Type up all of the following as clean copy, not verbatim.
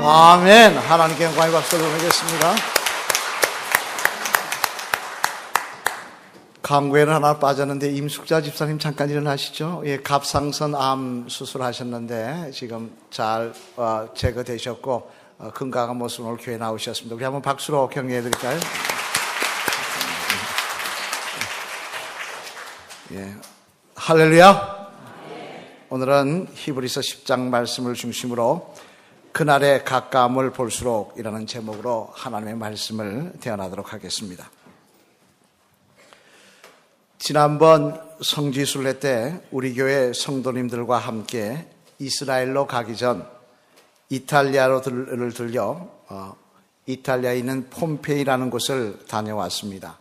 아멘. 하나님께 영광의 박수를 보내겠습니다. 강구에는 하나 빠졌는데 임숙자 집사님 잠깐 일어나시죠. 예, 갑상선 암 수술하셨는데 지금 잘 제거되셨고 건강한 모습으로 오늘 교회 나오셨습니다. 우리 한번 박수로 격려해 드릴까요? 예, 할렐루야. 오늘은 히브리서 10장 말씀을 중심으로 그날의 가까움을 볼수록 이라는 제목으로 하나님의 말씀을 대언하도록 하겠습니다. 지난번 성지순례 때 우리 교회 성도님들과 함께 이스라엘로 가기 전 이탈리아를 들려 이탈리아에 있는 폼페이라는 곳을 다녀왔습니다.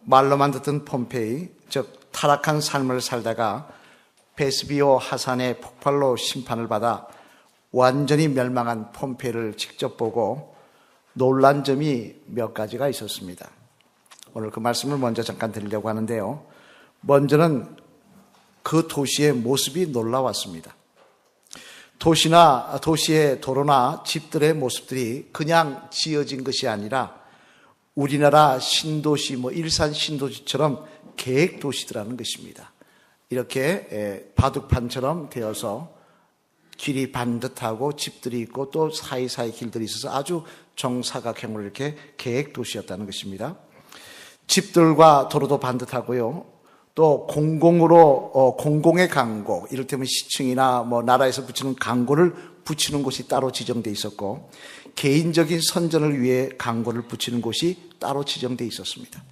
말로만 듣던 폼페이, 즉 타락한 삶을 살다가 베스비오 하산의 폭발로 심판을 받아 완전히 멸망한 폼페이를 직접 보고 놀란 점이 몇 가지가 있었습니다. 오늘 그 말씀을 먼저 잠깐 드리려고 하는데요. 먼저는 그 도시의 모습이 놀라웠습니다. 도시의 도로나 집들의 모습들이 그냥 지어진 것이 아니라 우리나라 신도시, 일산 신도시처럼 계획 도시더라는 것입니다. 이렇게 바둑판처럼 되어서 길이 반듯하고 집들이 있고 또 사이사이 길들이 있어서 아주 정사각형으로 이렇게 계획 도시였다는 것입니다. 집들과 도로도 반듯하고요. 또 공공의 광고, 이를테면 시청이나 나라에서 붙이는 광고를 붙이는 곳이 따로 지정되어 있었고, 개인적인 선전을 위해 광고를 붙이는 곳이 따로 지정되어 있었습니다.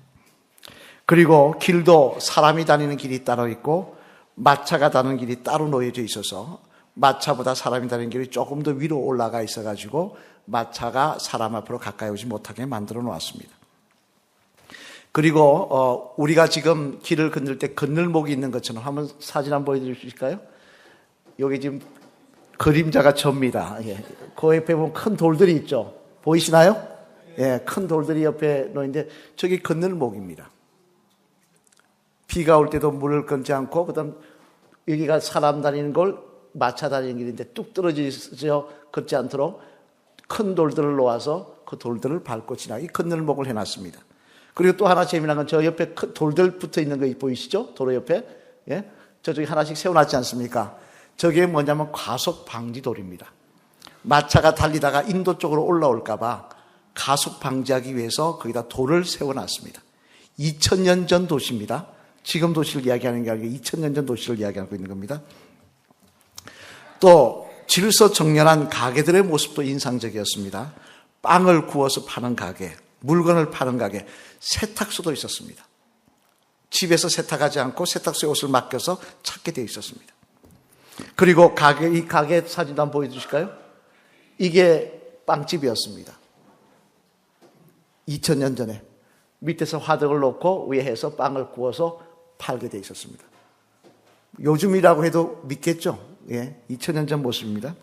그리고 길도 사람이 다니는 길이 따로 있고 마차가 다니는 길이 따로 놓여져 있어서 마차보다 사람이 다니는 길이 조금 더 위로 올라가 있어가지고 마차가 사람 앞으로 가까이 오지 못하게 만들어 놓았습니다. 그리고 우리가 지금 길을 건널 때 건널목이 있는 것처럼 한번 사진 한번 보여드릴 수 있을까요? 여기 지금 그림자가 접니다. 예. 그 옆에 보면 큰 돌들이 있죠. 보이시나요? 예, 큰 돌들이 옆에 놓이는데 저기 건널목입니다. 비가 올 때도 물을 끊지 않고, 그다음 여기가 사람 다니는 걸 마차 다니는 길인데 뚝 떨어져 걷지 않도록 큰 돌들을 놓아서 그 돌들을 밟고 지나가게 건널목을 해놨습니다. 그리고 또 하나 재미난 건 저 옆에 큰 돌들 붙어 있는 거 보이시죠? 도로 옆에. 예? 저쪽에 하나씩 세워놨지 않습니까? 저게 뭐냐면 과속 방지돌입니다. 마차가 달리다가 인도 쪽으로 올라올까봐 가속 방지하기 위해서 거기다 돌을 세워놨습니다. 2000년 전 도시입니다. 지금 도시를 이야기하는 게 아니고 2000년 전 도시를 이야기하고 있는 겁니다. 또 질서 정연한 가게들의 모습도 인상적이었습니다. 빵을 구워서 파는 가게, 물건을 파는 가게, 세탁소도 있었습니다. 집에서 세탁하지 않고 세탁소에 옷을 맡겨서 찾게 되어 있었습니다. 그리고 이 가게 사진도 한번 보여주실까요? 이게 빵집이었습니다. 2000년 전에 밑에서 화덕을 놓고 위에 해서 빵을 구워서 팔게 되어 있었습니다. 요즘이라고 해도 믿겠죠? 예, 2000년 전 모습입니다.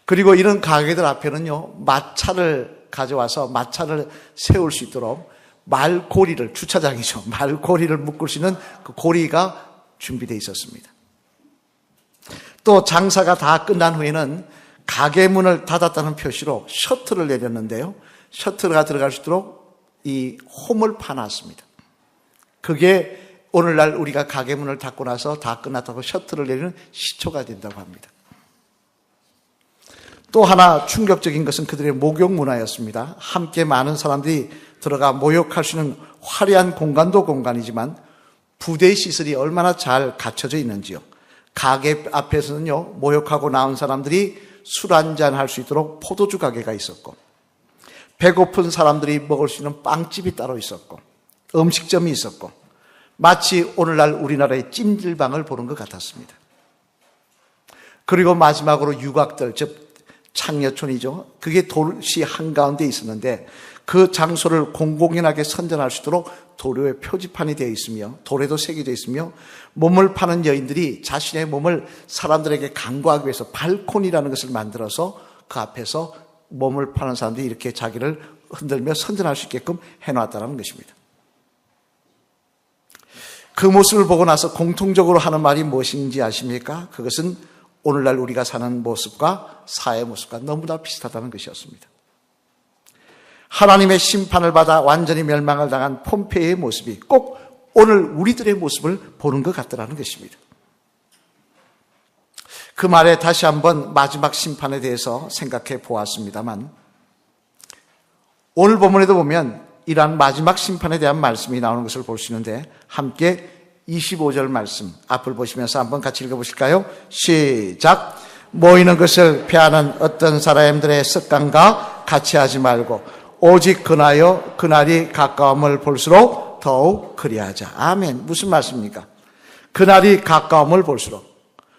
그리고 이런 가게들 앞에는요, 마차를 가져와서 마차를 세울 수 있도록 말고리를, 주차장이죠. 말고리를 묶을 수 있는 그 고리가 준비되어 있었습니다. 또 장사가 다 끝난 후에는 가게 문을 닫았다는 표시로 셔틀을 내렸는데요. 셔틀가 들어갈 수 있도록 이 홈을 파놨습니다. 그게 오늘날 우리가 가게 문을 닫고 나서 다 끝났다고 셔틀을 내리는 시초가 된다고 합니다. 또 하나 충격적인 것은 그들의 목욕 문화였습니다. 함께 많은 사람들이 들어가 목욕할 수 있는 화려한 공간도 공간이지만 부대 시설이 얼마나 잘 갖춰져 있는지요. 가게 앞에서는요, 목욕하고 나온 사람들이 술 한잔 할 수 있도록 포도주 가게가 있었고, 배고픈 사람들이 먹을 수 있는 빵집이 따로 있었고, 음식점이 있었고, 마치 오늘날 우리나라의 찜질방을 보는 것 같았습니다. 그리고 마지막으로 유곽들, 즉 창녀촌이죠. 그게 도시 한가운데 있었는데 그 장소를 공공연하게 선전할 수 있도록 도로에 표지판이 되어 있으며 돌에도 새겨져 있으며 몸을 파는 여인들이 자신의 몸을 사람들에게 간구하기 위해서 발코니라는 것을 만들어서 그 앞에서 몸을 파는 사람들이 이렇게 자기를 흔들며 선전할 수 있게끔 해놨다는 것입니다. 그 모습을 보고 나서 공통적으로 하는 말이 무엇인지 아십니까? 그것은 오늘날 우리가 사는 모습과 사회의 모습과 너무나 비슷하다는 것이었습니다. 하나님의 심판을 받아 완전히 멸망을 당한 폼페이의 모습이 꼭 오늘 우리들의 모습을 보는 것 같더라는 것입니다. 그 말에 다시 한번 마지막 심판에 대해서 생각해 보았습니다만, 오늘 본문에도 보면 이러한 마지막 심판에 대한 말씀이 나오는 것을 볼 수 있는데, 함께 25절 말씀 앞을 보시면서 한번 같이 읽어보실까요? 시작. 모이는 것을 피하는 어떤 사람들의 습관과 같이 하지 말고 오직 그나여 그날이 가까움을 볼수록 더욱 그리하자. 아멘. 무슨 말씀입니까? 그날이 가까움을 볼수록,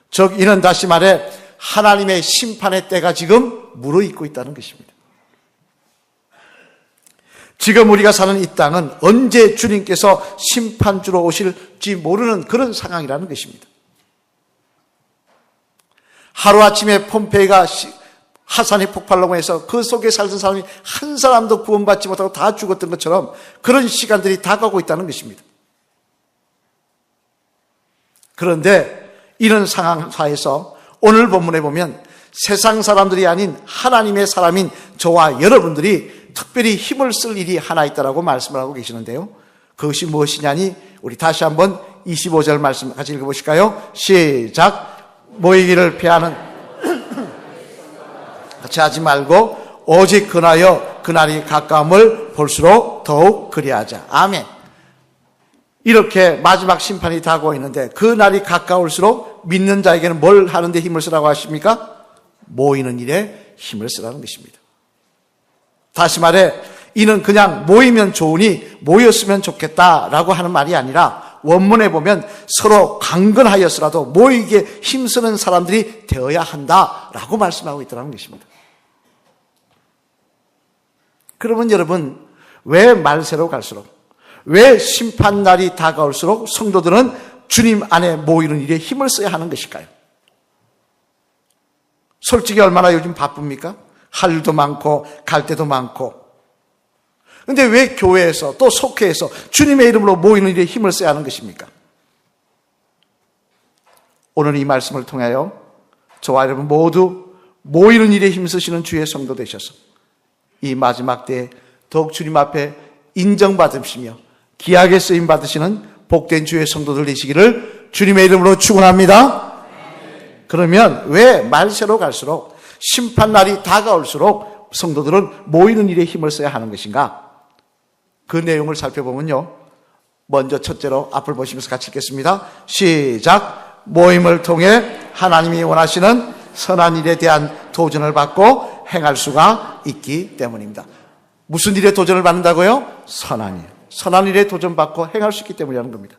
즉 이는 다시 말해 하나님의 심판의 때가 지금 무르익고 있다는 것입니다. 지금 우리가 사는 이 땅은 언제 주님께서 심판주로 오실지 모르는 그런 상황이라는 것입니다. 하루아침에 폼페이가 화산이 폭발로 해서 그 속에 살던 사람이 한 사람도 구원받지 못하고 다 죽었던 것처럼 그런 시간들이 다가오고 있다는 것입니다. 그런데 이런 상황 하에서 오늘 본문에 보면 세상 사람들이 아닌 하나님의 사람인 저와 여러분들이 특별히 힘을 쓸 일이 하나 있다라고 말씀을 하고 계시는데요. 그것이 무엇이냐니 우리 다시 한번 25절 말씀 같이 읽어보실까요? 시작. 모이기를 피하는 같이 하지 말고 오직 그나여 그날이 가까움을 볼수록 더욱 그리하자. 아멘. 이렇게 마지막 심판이 다가오고 있는데 그 날이 가까울수록 믿는 자에게는 뭘 하는데 힘을 쓰라고 하십니까? 모이는 일에 힘을 쓰라는 것입니다. 다시 말해 이는 그냥 모이면 좋으니 모였으면 좋겠다라고 하는 말이 아니라 원문에 보면 서로 강건하였으라도 모이기에 힘쓰는 사람들이 되어야 한다라고 말씀하고 있더라는 것입니다. 그러면 여러분, 왜 말세로 갈수록, 왜 심판날이 다가올수록 성도들은 주님 안에 모이는 일에 힘을 써야 하는 것일까요? 솔직히 얼마나 요즘 바쁩니까? 할 일도 많고 갈 데도 많고. 그런데 왜 교회에서 또 속회에서 주님의 이름으로 모이는 일에 힘을 써야 하는 것입니까? 오늘 이 말씀을 통하여 저와 여러분 모두 모이는 일에 힘쓰시는 주의 성도 되셔서 이 마지막 때에 더욱 주님 앞에 인정받으시며 귀하게 쓰임 받으시는 복된 주의 성도들 되시기를 주님의 이름으로 축원합니다. 그러면 왜 말세로 갈수록 심판날이 다가올수록 성도들은 모이는 일에 힘을 써야 하는 것인가? 그 내용을 살펴보면요, 먼저 첫째로 앞을 보시면서 같이 읽겠습니다. 시작. 모임을 통해 하나님이 원하시는 선한 일에 대한 도전을 받고 행할 수가 있기 때문입니다. 무슨 일에 도전을 받는다고요? 선한 일. 선한 일에 도전받고 행할 수 있기 때문이라는 겁니다.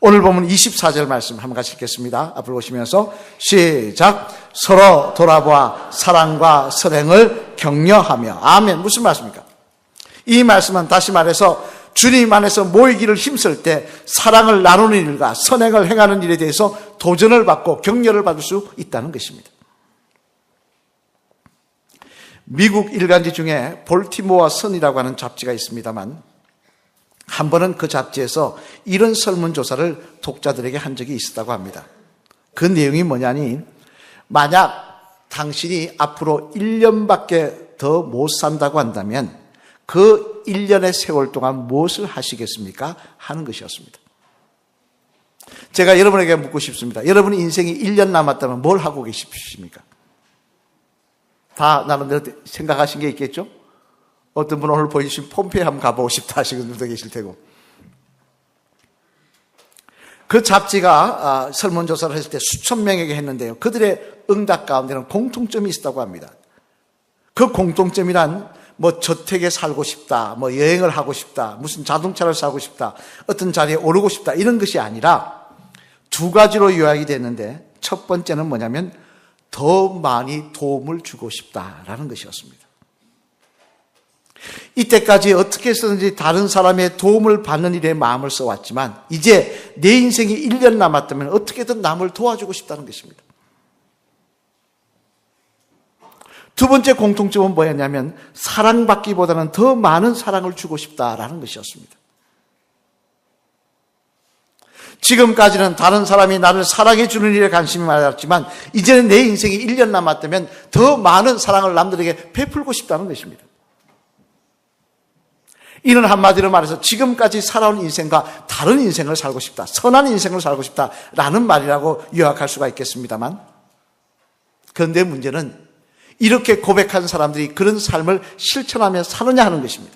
오늘 보면 24절 말씀 한번 같이 읽겠습니다. 앞을 보시면서 시작. 서로 돌아보아 사랑과 선행을 격려하며. 아멘. 무슨 말씀입니까? 이 말씀은 다시 말해서 주님 안에서 모이기를 힘쓸 때 사랑을 나누는 일과 선행을 행하는 일에 대해서 도전을 받고 격려를 받을 수 있다는 것입니다. 미국 일간지 중에 볼티모어 선이라고 하는 잡지가 있습니다만 한 번은 그 잡지에서 이런 설문조사를 독자들에게 한 적이 있었다고 합니다. 그 내용이 뭐냐니, 만약 당신이 앞으로 1년밖에 더 못 산다고 한다면 그 1년의 세월 동안 무엇을 하시겠습니까? 하는 것이었습니다. 제가 여러분에게 묻고 싶습니다. 여러분의 인생이 1년 남았다면 뭘 하고 계십니까? 다 나름대로 생각하신 게 있겠죠? 어떤 분은 오늘 보여주신 폼페이 한번 가보고 싶다 하시는 분도 계실 테고. 그 잡지가 설문조사를 했을 때 수천 명에게 했는데요, 그들의 응답 가운데는 공통점이 있었다고 합니다. 그 공통점이란 뭐 저택에 살고 싶다, 뭐 여행을 하고 싶다, 무슨 자동차를 사고 싶다, 어떤 자리에 오르고 싶다, 이런 것이 아니라 두 가지로 요약이 됐는데, 첫 번째는 뭐냐면 더 많이 도움을 주고 싶다라는 것이었습니다. 이때까지 어떻게 해서든지 다른 사람의 도움을 받는 일에 마음을 써왔지만 이제 내 인생이 1년 남았다면 어떻게든 남을 도와주고 싶다는 것입니다. 두 번째 공통점은 뭐였냐면 사랑받기보다는 더 많은 사랑을 주고 싶다라는 것이었습니다. 지금까지는 다른 사람이 나를 사랑해 주는 일에 관심이 많았지만 이제는 내 인생이 1년 남았다면 더 많은 사랑을 남들에게 베풀고 싶다는 것입니다. 이는 한마디로 말해서 지금까지 살아온 인생과 다른 인생을 살고 싶다, 선한 인생을 살고 싶다라는 말이라고 요약할 수가 있겠습니다만, 그런데 문제는 이렇게 고백한 사람들이 그런 삶을 실천하며 사느냐 하는 것입니다.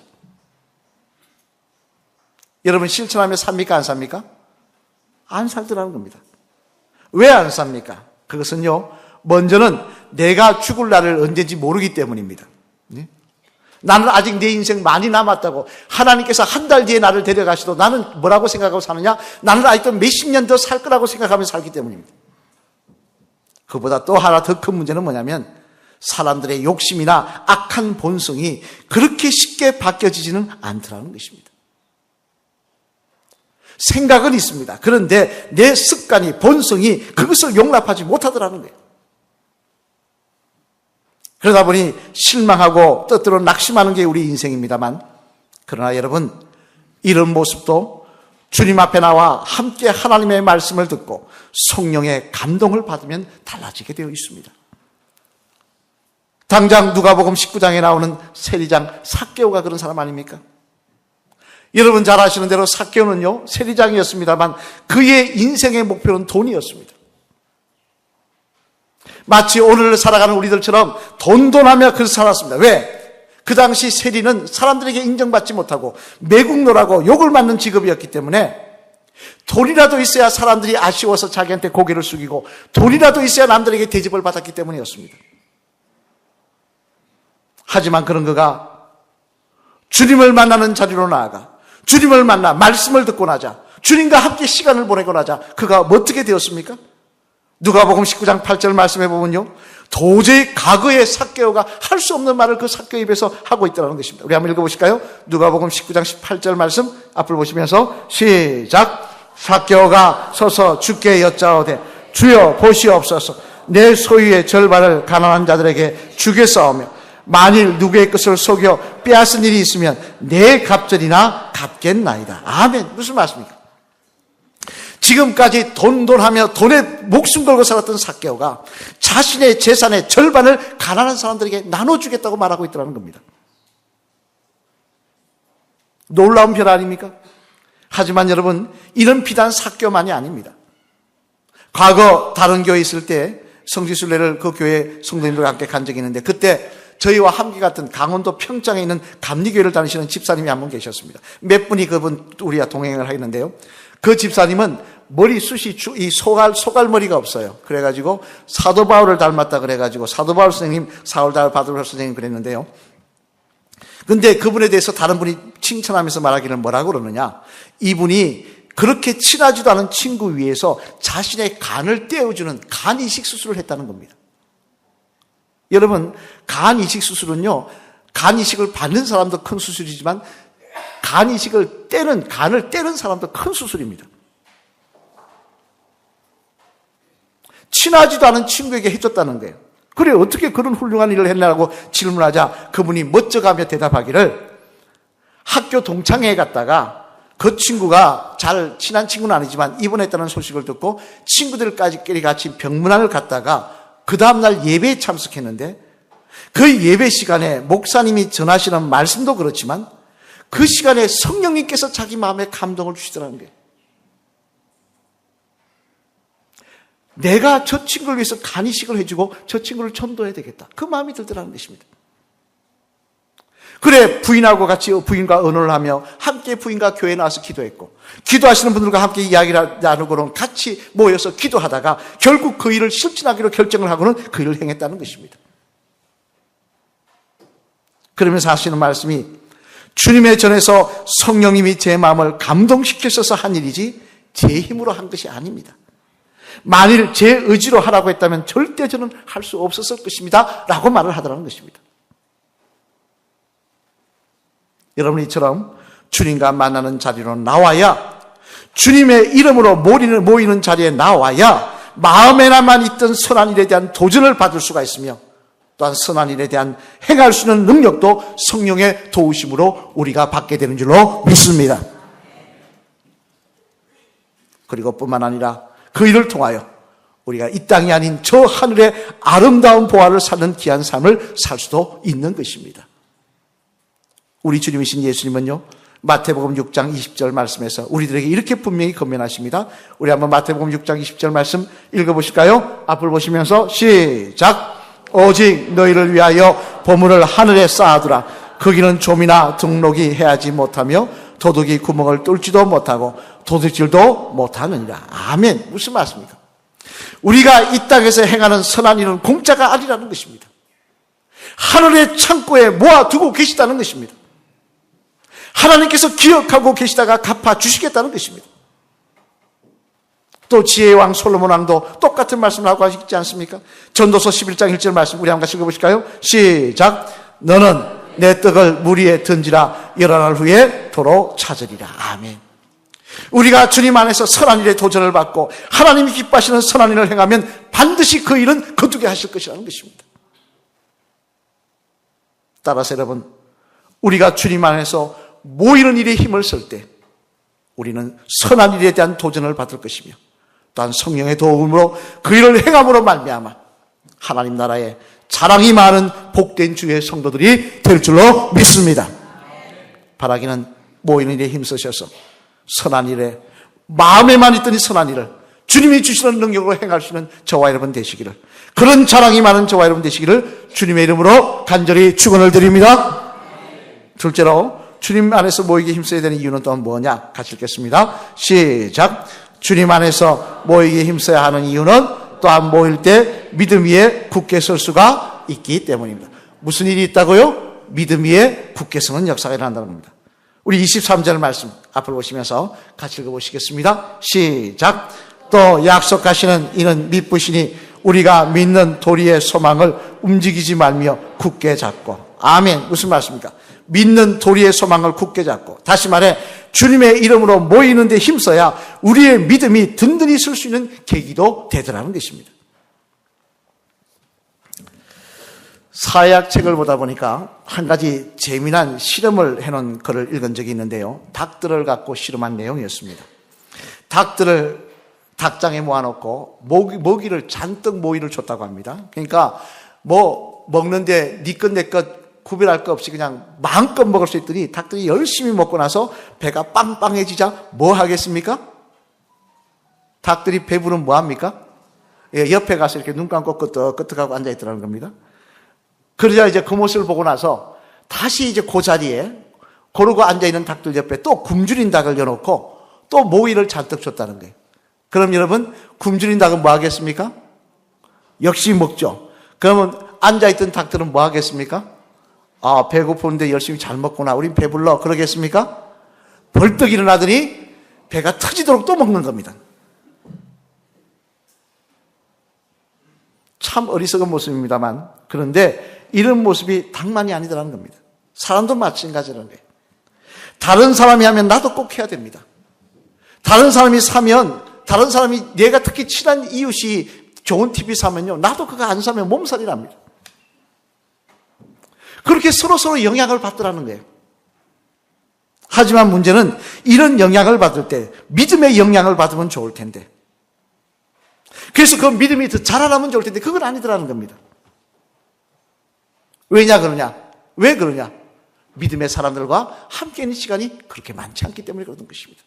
여러분, 실천하며 삽니까, 안 삽니까? 안 살더라는 겁니다. 왜 안 삽니까? 그것은요, 먼저는 내가 죽을 날을 언제인지 모르기 때문입니다. 나는 아직 내 인생 많이 남았다고, 하나님께서 한 달 뒤에 나를 데려가시도 나는 뭐라고 생각하고 사느냐? 나는 아직도 몇십 년 더 살 거라고 생각하며 살기 때문입니다. 그보다 또 하나 더 큰 문제는 뭐냐면 사람들의 욕심이나 악한 본성이 그렇게 쉽게 바뀌어지지는 않더라는 것입니다. 생각은 있습니다. 그런데 내 습관이, 본성이 그것을 용납하지 못하더라는 거예요. 그러다 보니 실망하고 뜻대로 낙심하는 게 우리 인생입니다만, 그러나 여러분, 이런 모습도 주님 앞에 나와 함께 하나님의 말씀을 듣고 성령의 감동을 받으면 달라지게 되어 있습니다. 당장 누가복음 19장에 나오는 세리장 삭개오가 그런 사람 아닙니까? 여러분 잘 아시는 대로 삭개오는요, 세리장이었습니다만 그의 인생의 목표는 돈이었습니다. 마치 오늘 살아가는 우리들처럼 돈돈하며 그렇게 살았습니다. 왜? 그 당시 세리는 사람들에게 인정받지 못하고 매국노라고 욕을 맞는 직업이었기 때문에 돈이라도 있어야 사람들이 아쉬워서 자기한테 고개를 숙이고 돈이라도 있어야 남들에게 대접을 받았기 때문이었습니다. 하지만 그런 그가 주님을 만나는 자리로 나아가 주님을 만나 말씀을 듣고 나자, 주님과 함께 시간을 보내고 나자 그가 어떻게 되었습니까? 누가복음 19장 8절 말씀해 보면요, 도저히 과거의 삭개오가 할 수 없는 말을 그 삭개오 입에서 하고 있다는 것입니다. 우리 한번 읽어보실까요? 누가복음 19장 18절 말씀 앞을 보시면서 시작. 삭개오가 서서 주께 여짜오되 주여 보시옵소서, 내 소유의 절반을 가난한 자들에게 주겠사오며 만일 누구의 것을 속여 빼앗은 일이 있으면 내 갑절이나 갚겠나이다. 아멘. 무슨 말씀입니까? 지금까지 돈돈하며 돈에 목숨 걸고 살았던 삭개오가 자신의 재산의 절반을 가난한 사람들에게 나눠주겠다고 말하고 있다는 겁니다. 놀라운 변화 아닙니까? 하지만 여러분, 이런 비단 삭개오만이 아닙니다. 과거 다른 교회에 있을 때 성지순례를 그 교회 성도님들과 함께 간 적이 있는데, 그때 저희와 함께 갔던 강원도 평창에 있는 감리교회를 다니시는 집사님이 한 분 계셨습니다. 몇 분이 그분 우리와 동행을 하겠는데요, 그 집사님은 머리숱이 이 소갈머리가 없어요. 그래가지고 사도 바울을 닮았다 그래가지고 사도 바울 선생님, 사울 바울 선생님 그랬는데요. 근데 그분에 대해서 다른 분이 칭찬하면서 말하기를 뭐라고 그러느냐, 이분이 그렇게 친하지도 않은 친구 위에서 자신의 간을 떼어주는 간 이식 수술을 했다는 겁니다. 여러분, 간 이식 수술은요, 간 이식을 받는 사람도 큰 수술이지만 간 이식을 간을 떼는 사람도 큰 수술입니다. 친하지도 않은 친구에게 해줬다는 거예요. 그래, 어떻게 그런 훌륭한 일을 했냐고 질문하자 그분이 멋져가며 대답하기를, 학교 동창회에 갔다가 그 친구가 잘 친한 친구는 아니지만 입원했다는 소식을 듣고 친구들까지 같이 병문안을 갔다가 그 다음날 예배에 참석했는데, 그 예배 시간에 목사님이 전하시는 말씀도 그렇지만 그 시간에 성령님께서 자기 마음에 감동을 주시더라는 거예요. 내가 저 친구를 위해서 간이식을 해주고 저 친구를 전도해야 되겠다, 그 마음이 들더라는 것입니다. 그래, 부인하고 같이 부인과 언어를 하며 함께 부인과 교회에 나와서 기도했고, 기도하시는 분들과 함께 이야기를 나누고는 같이 모여서 기도하다가 결국 그 일을 실천하기로 결정을 하고는 그 일을 행했다는 것입니다. 그러면서 하시는 말씀이, 주님의 전에서 성령님이 제 마음을 감동시키셔서 한 일이지 제 힘으로 한 것이 아닙니다. 만일 제 의지로 하라고 했다면 절대 저는 할 수 없었을 것입니다 라고 말을 하더라는 것입니다. 여러분, 이처럼 주님과 만나는 자리로 나와야, 주님의 이름으로 모이는 자리에 나와야 마음에나만 있던 선한 일에 대한 도전을 받을 수가 있으며, 또한 선한 일에 대한 행할 수 있는 능력도 성령의 도우심으로 우리가 받게 되는 줄로 믿습니다. 그리고 뿐만 아니라 그 일을 통하여 우리가 이 땅이 아닌 저 하늘의 아름다운 보화를 사는 귀한 삶을 살 수도 있는 것입니다. 우리 주님이신 예수님은요, 마태복음 6장 20절 말씀에서 우리들에게 이렇게 분명히 권면하십니다. 우리 한번 마태복음 6장 20절 말씀 읽어보실까요? 앞을 보시면서 시작. 오직 너희를 위하여 보물을 하늘에 쌓아두라. 거기는 좀이나 등록이 해하지 못하며 도둑이 구멍을 뚫지도 못하고 도둑질도 못하느니라. 아멘. 무슨 말씀입니까? 우리가 이 땅에서 행하는 선한 일은 공짜가 아니라는 것입니다. 하늘의 창고에 모아두고 계시다는 것입니다. 하나님께서 기억하고 계시다가 갚아주시겠다는 것입니다. 또 지혜의 왕 솔로몬 왕도 똑같은 말씀을 하고 하시지 않습니까? 전도서 11장 1절 말씀 우리 한번 같이 읽어보실까요? 시작. 너는 내 떡을 물 위에 던지라. 여러 날 후에 도로 찾으리라. 아멘. 우리가 주님 안에서 선한 일에 도전을 받고 하나님이 기뻐하시는 선한 일을 행하면 반드시 그 일은 거두게 하실 것이라는 것입니다. 따라서 여러분, 우리가 주님 안에서 모이는 일에 힘을 쓸 때 우리는 선한 일에 대한 도전을 받을 것이며 또한 성령의 도움으로 그 일을 행함으로 말미암아 하나님 나라에 자랑이 많은 복된 주의 성도들이 될 줄로 믿습니다. 바라기는 모이는 일에 힘쓰셔서 선한 일에 마음에만 있던 이 선한 일을 주님이 주시는 능력으로 행할 수 있는 저와 여러분 되시기를, 그런 자랑이 많은 저와 여러분 되시기를 주님의 이름으로 간절히 축원을 드립니다. 둘째로 주님 안에서 모이기 힘써야 되는 이유는 또 뭐냐? 같이 읽겠습니다. 시작. 주님 안에서 모이기 힘써야 하는 이유는 또한 모일 때 믿음 위에 굳게 설 수가 있기 때문입니다. 무슨 일이 있다고요? 믿음 위에 굳게 서는 역사가 일어난다는 겁니다. 우리 23절 말씀 앞을 보시면서 같이 읽어보시겠습니다. 시작. 또 약속하시는 이는 믿으시니 우리가 믿는 도리의 소망을 움직이지 말며 굳게 잡고. 아멘. 무슨 말씀입니까? 믿는 도리의 소망을 굳게 잡고, 다시 말해 주님의 이름으로 모이는 데 힘써야 우리의 믿음이 든든히 설 수 있는 계기도 되더라는 것입니다. 사회학 책을 보다 보니까 한 가지 재미난 실험을 해놓은 글을 읽은 적이 있는데요, 닭들을 갖고 실험한 내용이었습니다. 닭들을 닭장에 모아놓고 먹이를 잔뜩 모이를 줬다고 합니다. 그러니까 뭐 먹는데 네 것 내 것 구별할 것 없이 그냥 마음껏 먹을 수 있더니 닭들이 열심히 먹고 나서 배가 빵빵해지자 뭐 하겠습니까? 닭들이 배부르면 뭐 합니까? 예, 옆에 가서 이렇게 눈 감고 끄떡끄떡하고 앉아있더라는 겁니다. 그러자 이제 그 모습을 보고 나서 다시 이제 그 자리에 고르고 앉아있는 닭들 옆에 또 굶주린 닭을 여놓고 또 모이를 잔뜩 줬다는 거예요. 그럼 여러분, 굶주린 닭은 뭐 하겠습니까? 역시 먹죠. 그러면 앉아있던 닭들은 뭐 하겠습니까? 아, 배고픈데 열심히 잘 먹구나, 우린 배불러, 그러겠습니까? 벌떡 일어나더니 배가 터지도록 또 먹는 겁니다. 참 어리석은 모습입니다만, 그런데 이런 모습이 닭만이 아니더라는 겁니다. 사람도 마찬가지라는 거예요. 다른 사람이 하면 나도 꼭 해야 됩니다. 다른 사람이 사면, 다른 사람이 내가 특히 친한 이웃이 좋은 TV 사면요, 나도 그거 안 사면 몸살이 납니다. 그렇게 서로 영향을 받더라는 거예요. 하지만 문제는 이런 영향을 받을 때 믿음의 영향을 받으면 좋을 텐데, 그래서 그 믿음이 더 자라나면 좋을 텐데 그건 아니더라는 겁니다. 왜냐 그러냐? 왜 그러냐? 믿음의 사람들과 함께 있는 시간이 그렇게 많지 않기 때문에 그런 것입니다.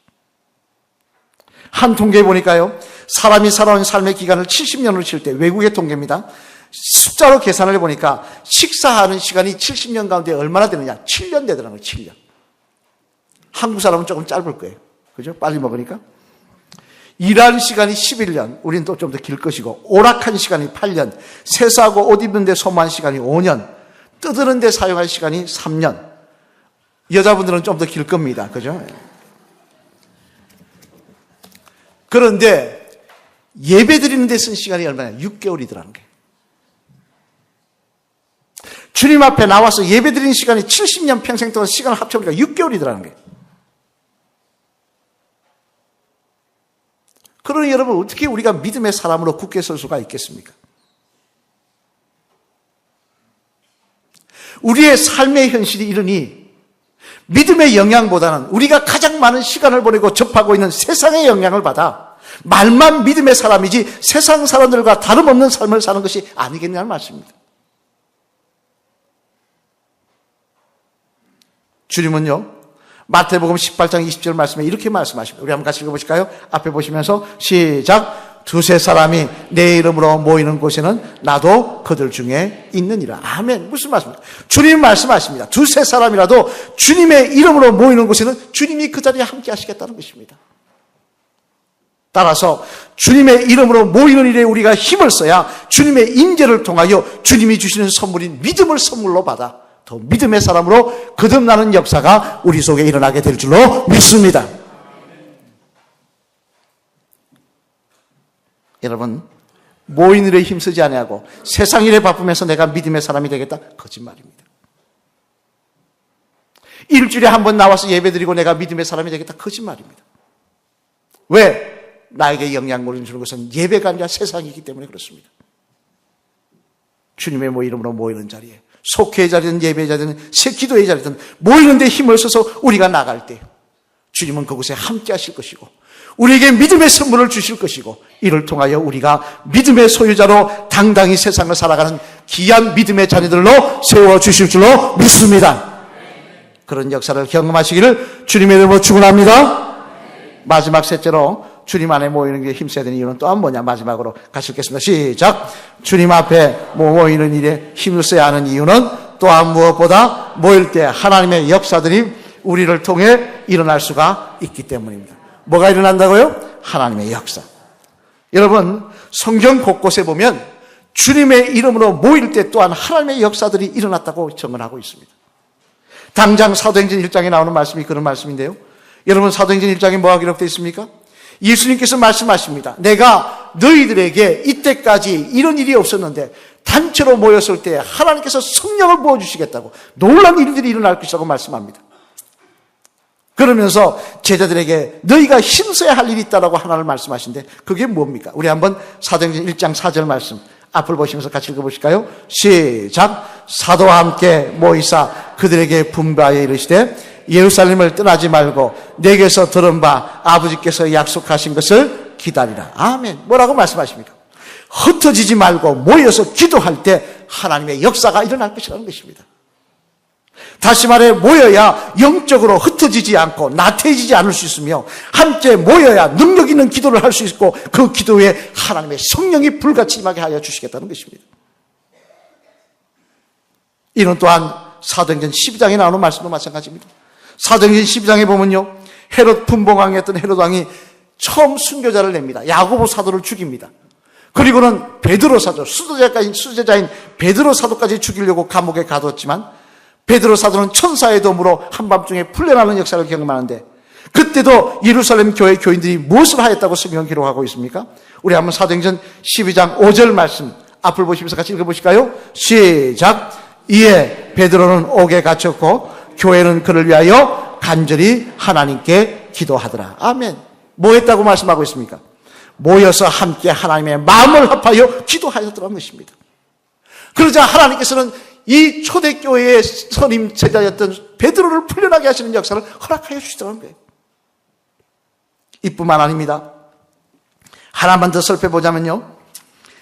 한 통계에 보니까요, 사람이 살아온 삶의 기간을 70년으로 칠 때, 외국의 통계입니다. 숫자로 계산을 해보니까 식사하는 시간이 70년 가운데 얼마나 되느냐? 7년 되더라고요. 7년. 한국 사람은 조금 짧을 거예요. 그죠? 빨리 먹으니까. 일하는 시간이 11년, 우리는 또 좀 더 길 것이고, 오락한 시간이 8년, 세수하고 옷 입는 데 소모한 시간이 5년, 뜯는 데 사용할 시간이 3년. 여자분들은 좀 더 길 겁니다. 그죠? 그런데 예배 드리는 데 쓴 시간이 얼마냐? 6개월이더라는 거예요. 주님 앞에 나와서 예배 드리는 시간이 70년 평생 동안 시간을 합쳐보니까 6개월이더라는 거예요. 그러니 여러분, 어떻게 우리가 믿음의 사람으로 굳게 설 수가 있겠습니까? 우리의 삶의 현실이 이러니 믿음의 영향보다는 우리가 가장 많은 시간을 보내고 접하고 있는 세상의 영향을 받아 말만 믿음의 사람이지 세상 사람들과 다름없는 삶을 사는 것이 아니겠냐는 말씀입니다. 주님은요, 마태복음 18장 20절 말씀에 이렇게 말씀하십니다. 우리 한번 같이 읽어보실까요? 앞에 보시면서 시작. 두세 사람이 내 이름으로 모이는 곳에는 나도 그들 중에 있느니라. 아멘. 무슨 말씀입니까? 주님 말씀하십니다. 두세 사람이라도 주님의 이름으로 모이는 곳에는 주님이 그 자리에 함께 하시겠다는 것입니다. 따라서 주님의 이름으로 모이는 일에 우리가 힘을 써야 주님의 임재를 통하여 주님이 주시는 선물인 믿음을 선물로 받아 더 믿음의 사람으로 거듭나는 역사가 우리 속에 일어나게 될 줄로 믿습니다. 여러분, 모인 일에 힘쓰지 아니하고 세상 일에 바쁘면서 내가 믿음의 사람이 되겠다? 거짓말입니다. 일주일에 한 번 나와서 예배드리고 내가 믿음의 사람이 되겠다? 거짓말입니다. 왜? 나에게 영향을 주는 것은 예배가 아니라 세상이기 때문에 그렇습니다. 주님의 이름으로 모이는 자리에, 속회의 자리든 예배의 자리든 기도의 자리든 모이는 데 힘을 써서 우리가 나갈 때 주님은 그곳에 함께 하실 것이고 우리에게 믿음의 선물을 주실 것이고 이를 통하여 우리가 믿음의 소유자로 당당히 세상을 살아가는 귀한 믿음의 자녀들로 세워주실 줄로 믿습니다. 그런 역사를 경험하시기를 주님의 이름으로 축원합니다. 마지막 셋째로 주님 안에 모이는 게 힘써야 되는 이유는 또한 뭐냐? 마지막으로 같이 읽겠습니다. 시작. 주님 앞에 모이는 일에 힘을 써야 하는 이유는 또한 무엇보다 모일 때 하나님의 역사들이 우리를 통해 일어날 수가 있기 때문입니다. 뭐가 일어난다고요? 하나님의 역사. 여러분, 성경 곳곳에 보면 주님의 이름으로 모일 때 또한 하나님의 역사들이 일어났다고 증언하고 있습니다. 당장 사도행전 1장에 나오는 말씀이 그런 말씀인데요. 여러분, 사도행전 1장에 뭐가 기록되어 있습니까? 예수님께서 말씀하십니다. 내가 너희들에게 이때까지 이런 일이 없었는데 단체로 모였을 때 하나님께서 성령을 부어주시겠다고 놀라운 일들이 일어날 것이라고 말씀합니다. 그러면서 제자들에게 너희가 힘써야 할 일이 있다라고 하나를 말씀하신데 그게 뭡니까? 우리 한번 사도행전 1장 4절 말씀 앞을 보시면서 같이 읽어보실까요? 시작. 사도와 함께 모이사 그들에게 분부하여 이르시되 예루살렘을 떠나지 말고 내게서 들은 바 아버지께서 약속하신 것을 기다리라. 아멘. 뭐라고 말씀하십니까? 흩어지지 말고 모여서 기도할 때 하나님의 역사가 일어날 것이라는 것입니다. 다시 말해 모여야 영적으로 흩어지지 않고 나태해지지 않을 수 있으며 함께 모여야 능력 있는 기도를 할 수 있고 그 기도에 하나님의 성령이 불같이 임하게 하여 주시겠다는 것입니다. 이는 또한 사도행전 12장에 나오는 말씀도 마찬가지입니다. 사도행전 12장에 보면요, 헤롯 분봉왕이었던 헤롯 왕이 처음 순교자를 냅니다. 야고보 사도를 죽입니다. 그리고는 베드로 사도, 수제자인 베드로 사도까지 죽이려고 감옥에 가뒀지만 베드로 사도는 천사의 도움으로 한밤중에 풀려나는 역사를 경험하는데 그때도 예루살렘 교회 교인들이 무엇을 하였다고 성경 기록하고 있습니까? 우리 한번 사도행전 12장 5절 말씀 앞을 보시면서 같이 읽어보실까요? 시작. 이에 베드로는 옥에 갇혔고 교회는 그를 위하여 간절히 하나님께 기도하더라. 아멘. 뭐 했다고 말씀하고 있습니까? 모여서 함께 하나님의 마음을 합하여 기도하였더라는 것입니다. 그러자 하나님께서는 이 초대교회의 선임 제자였던 베드로를 풀려나게 하시는 역사를 허락하여 주시더라는 거예요. 이뿐만 아닙니다. 하나만 더 살펴보자면요,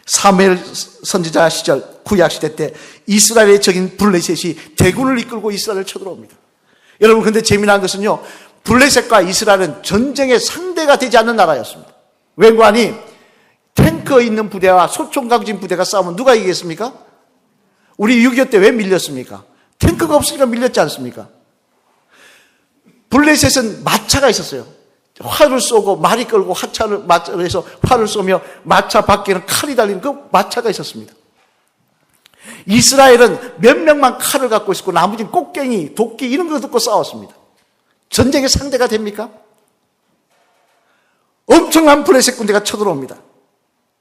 사무엘 선지자 시절 구약시대 때 이스라엘의 적인 블레셋이 대군을 이끌고 이스라엘을 쳐들어옵니다. 여러분, 근데 재미난 것은요, 블레셋과 이스라엘은 전쟁의 상대가 되지 않는 나라였습니다. 왜냐하니 탱크 있는 부대와 소총강진 부대가 싸우면 누가 이기겠습니까? 우리 6.25 때 왜 밀렸습니까? 탱크가 없으니까 밀렸지 않습니까? 블레셋은 마차가 있었어요. 활을 쏘고 말이 끌고 마차를 해서 활을 쏘며 마차 밖에는 칼이 달린 그 마차가 있었습니다. 이스라엘은 몇 명만 칼을 갖고 있었고 나머지는 꽃갱이, 도끼 이런 거 듣고 싸웠습니다. 전쟁의 상대가 됩니까? 엄청난 블레셋 군대가 쳐들어옵니다.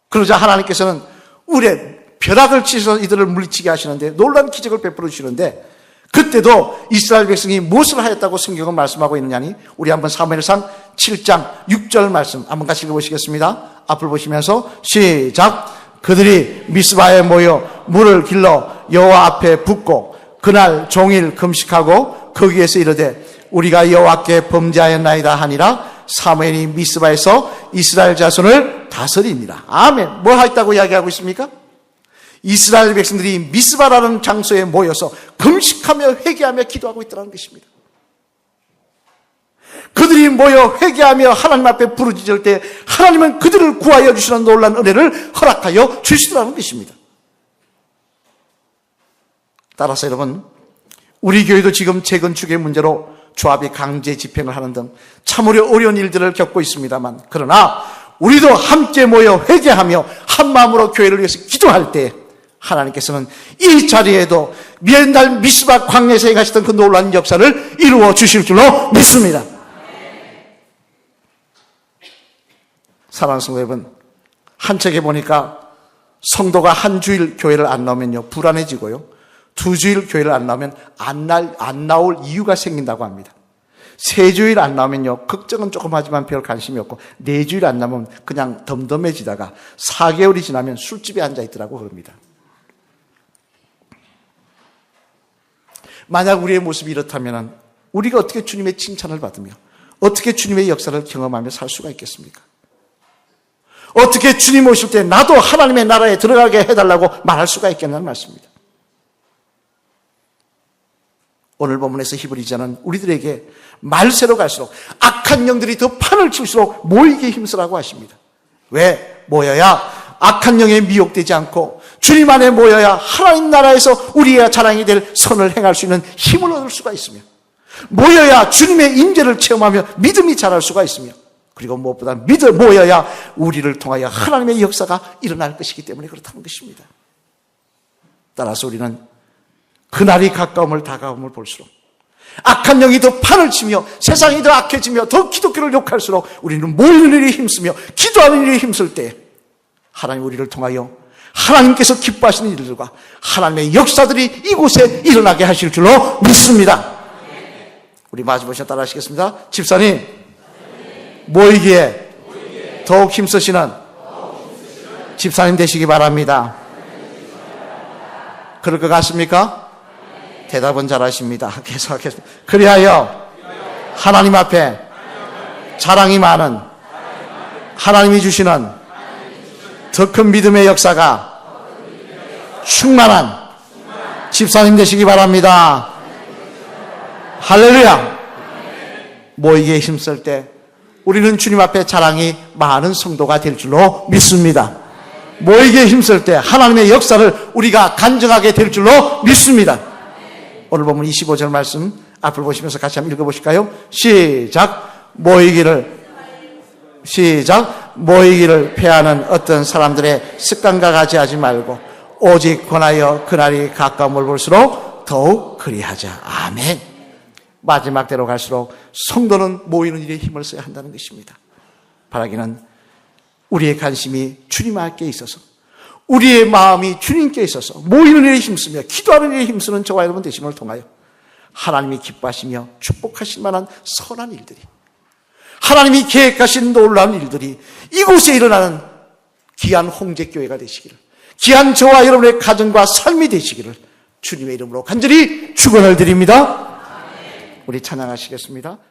그러자 하나님께서는 울에 벼락을 치셔서 이들을 물리치게 하시는데 놀라운 기적을 베풀어 주시는데 그때도 이스라엘 백성이 무엇을 하였다고 성경은 말씀하고 있느냐니 우리 한번 사무엘상 7장 6절 말씀 한번 같이 읽어보시겠습니다. 앞을 보시면서 시작. 그들이 미스바에 모여 물을 길러 여호와 앞에 붓고 그날 종일 금식하고 거기에서 이르되 우리가 여호와께 범죄하였나이다 하니라. 사무엘이 미스바에서 이스라엘 자손을 다스립니다. 아멘. 뭐 했다고 이야기하고 있습니까? 이스라엘 백성들이 미스바라는 장소에 모여서 금식하며 회개하며 기도하고 있다는 것입니다. 그들이 모여 회개하며 하나님 앞에 부르짖을 때 하나님은 그들을 구하여 주시는 놀라운 은혜를 허락하여 주시더라는 것입니다. 따라서 여러분, 우리 교회도 지금 재건축의 문제로 조합이 강제 집행을 하는 등 참으로 어려운 일들을 겪고 있습니다만, 그러나 우리도 함께 모여 회개하며 한 마음으로 교회를 위해서 기도할 때 하나님께서는 이 자리에도 옛날 미스바 광야에서 행하셨던 그 놀라운 역사를 이루어 주실 줄로 믿습니다. 사랑하는 성도 여러분, 한 책에 보니까 성도가 한 주일 교회를 안 나오면요 불안해지고요, 두 주일 교회를 안 나오면 안 나올 이유가 생긴다고 합니다. 세 주일 안 나오면요 걱정은 조금 하지만 별 관심이 없고, 네 주일 안 나오면 그냥 덤덤해지다가 4개월이 지나면 술집에 앉아 있더라고 그럽니다. 만약 우리의 모습이 이렇다면 우리가 어떻게 주님의 칭찬을 받으며 어떻게 주님의 역사를 경험하며 살 수가 있겠습니까? 어떻게 주님 오실 때 나도 하나님의 나라에 들어가게 해달라고 말할 수가 있겠냐는 말씀입니다. 오늘 본문에서 히브리서는 우리들에게 말세로 갈수록 악한 영들이 더 판을 칠수록 모이게 힘쓰라고 하십니다. 왜? 모여야 악한 영에 미혹되지 않고 주님 안에 모여야 하나님 나라에서 우리의 자랑이 될 선을 행할 수 있는 힘을 얻을 수가 있으며, 모여야 주님의 임재를 체험하며 믿음이 자랄 수가 있으며, 그리고 무엇보다 모여야 우리를 통하여 하나님의 역사가 일어날 것이기 때문에 그렇다는 것입니다. 따라서 우리는 그날이 다가옴을 볼수록 악한 영이 더 판을 치며 세상이 더 악해지며 더 기독교를 욕할수록 우리는 모이는 일에 힘쓰며 기도하는 일에 힘쓸 때 하나님 우리를 통하여 하나님께서 기뻐하시는 일들과 하나님의 역사들이 이곳에 일어나게 하실 줄로 믿습니다. 우리 마지막에 따라 하시겠습니다. 집사님, 모이기에 더욱 힘쓰시는 집사님 되시기 바랍니다. 그럴 것 같습니까? 대답은 잘하십니다. 계속하겠습니다. 그리하여 하나님 앞에 자랑이 많은 하나님이 주시는 더 큰 믿음의 역사가 충만한 집사님 되시기 바랍니다. 할렐루야. 모이기에 힘쓸 때 우리는 주님 앞에 자랑이 많은 성도가 될 줄로 믿습니다. 모이기에 힘쓸 때 하나님의 역사를 우리가 간증하게 될 줄로 믿습니다. 오늘 보면 25절 말씀 앞을 보시면서 같이 한번 읽어보실까요? 시작. 모이기를 패하는 어떤 사람들의 습관과 같이 하지 말고 오직 권하여 그날이 가까움을 볼수록 더욱 그리하자. 아멘. 마지막 때로 갈수록 성도는 모이는 일에 힘을 써야 한다는 것입니다. 바라기는 우리의 관심이 주님께 있어서, 우리의 마음이 주님께 있어서 모이는 일에 힘쓰며 기도하는 일에 힘쓰는 저와 여러분 되심을 통하여 하나님이 기뻐하시며 축복하실 만한 선한 일들이, 하나님이 계획하신 놀라운 일들이 이곳에 일어나는 귀한 홍제교회가 되시기를, 귀한 저와 여러분의 가정과 삶이 되시기를 주님의 이름으로 간절히 축원을 드립니다. 우리 찬양하시겠습니다.